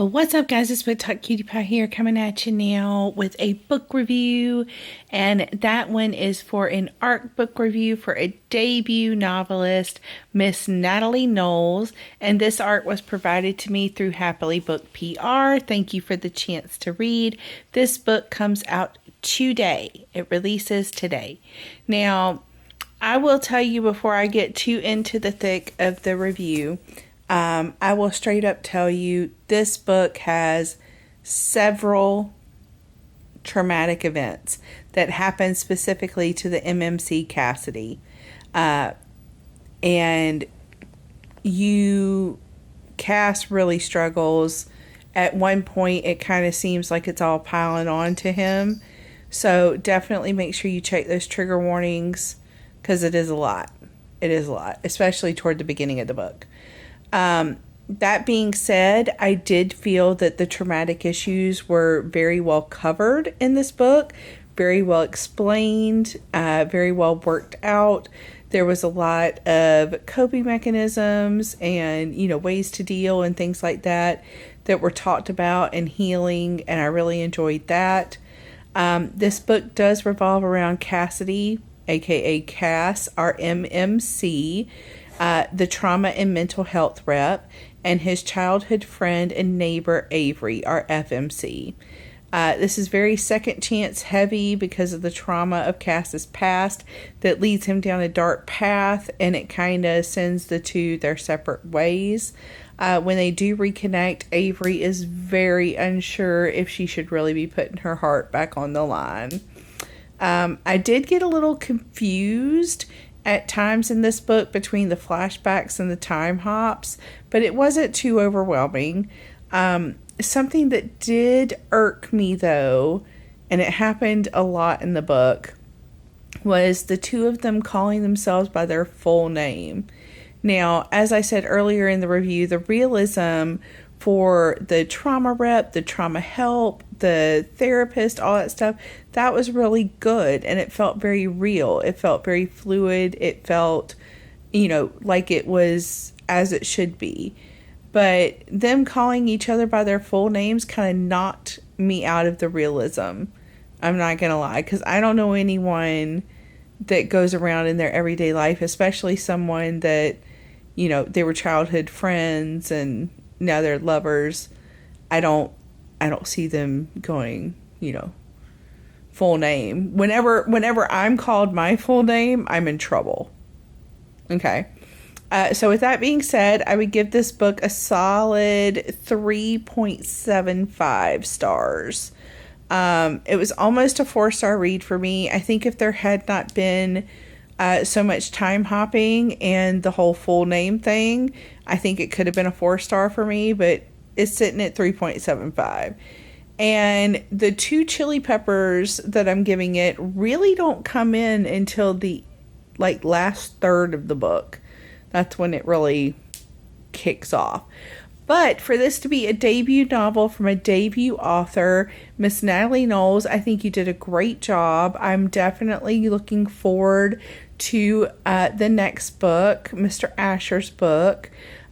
Oh, what's up, guys? It's booktokqutiepie here, coming at you now with a book review, and that one is for an ARC book review for a debut novelist, Miss Natalie Knolls, and this art was provided to me through Happilybookedpr. Thank you for the chance to read. This book comes out today. It releases today. Now, I will tell you before I get too into the thick of the review, I will straight up tell you this book has several traumatic events that happen specifically to the MMC Cassidy. And Cass really struggles. At one point, it kind of seems like it's all piling on to him. So definitely make sure you check those trigger warnings because it is a lot. It is a lot, especially toward the beginning of the book. That being said, I did feel that the traumatic issues were very well covered in this book, very well explained, very well worked out. There was a lot of coping mechanisms and, ways to deal and things like that were talked about and healing, and I really enjoyed that. This book does revolve around Cassidy, aka Cass, our MMC, the trauma and mental health rep, and his childhood friend and neighbor Avery, our FMC. This is very second chance heavy because of the trauma of Cass's past that leads him down a dark path, and it kind of sends the two their separate ways. When they do reconnect, Avery is very unsure if she should really be putting her heart back on the line. I did get a little confused at times in this book between the flashbacks and the time hops, but it wasn't too overwhelming. Something that did irk me, though, and it happened a lot in the book, was the two of them calling themselves by their full name. Now, as I said earlier in the review, the realism for the trauma rep, the trauma help, the therapist, all that stuff, that was really good, and it felt very real. It felt very fluid. It felt, like it was as it should be. But them calling each other by their full names kind of knocked me out of the realism. I'm not going to lie, because I don't know anyone that goes around in their everyday life, especially someone that, they were childhood friends and now they're lovers. I don't see them going, full name. Whenever I'm called my full name, I'm in trouble. Okay. So with that being said, I would give this book a solid 3.75 stars. It was almost a 4-star read for me. I think if there had not been so much time hopping and the whole full name thing, I think it could have been a 4-star for me, but it's sitting at 3.75. And the 2 chili peppers that I'm giving it really don't come in until the last third of the book. That's when it really kicks off. But for this to be a debut novel from a debut author, Miss Natalie Knolls, I think you did a great job. I'm definitely looking forward to the next book, Mr. Asher's book.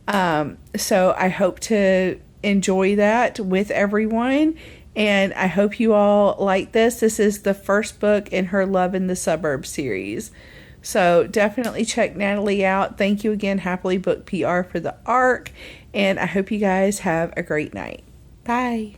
So I hope to enjoy that with everyone, and I hope you all like this. This is the first book in her Love in the Suburbs series. So definitely check Natalie out. Thank you again, Happilybookedpr, for the arc, and I hope you guys have a great night. Bye.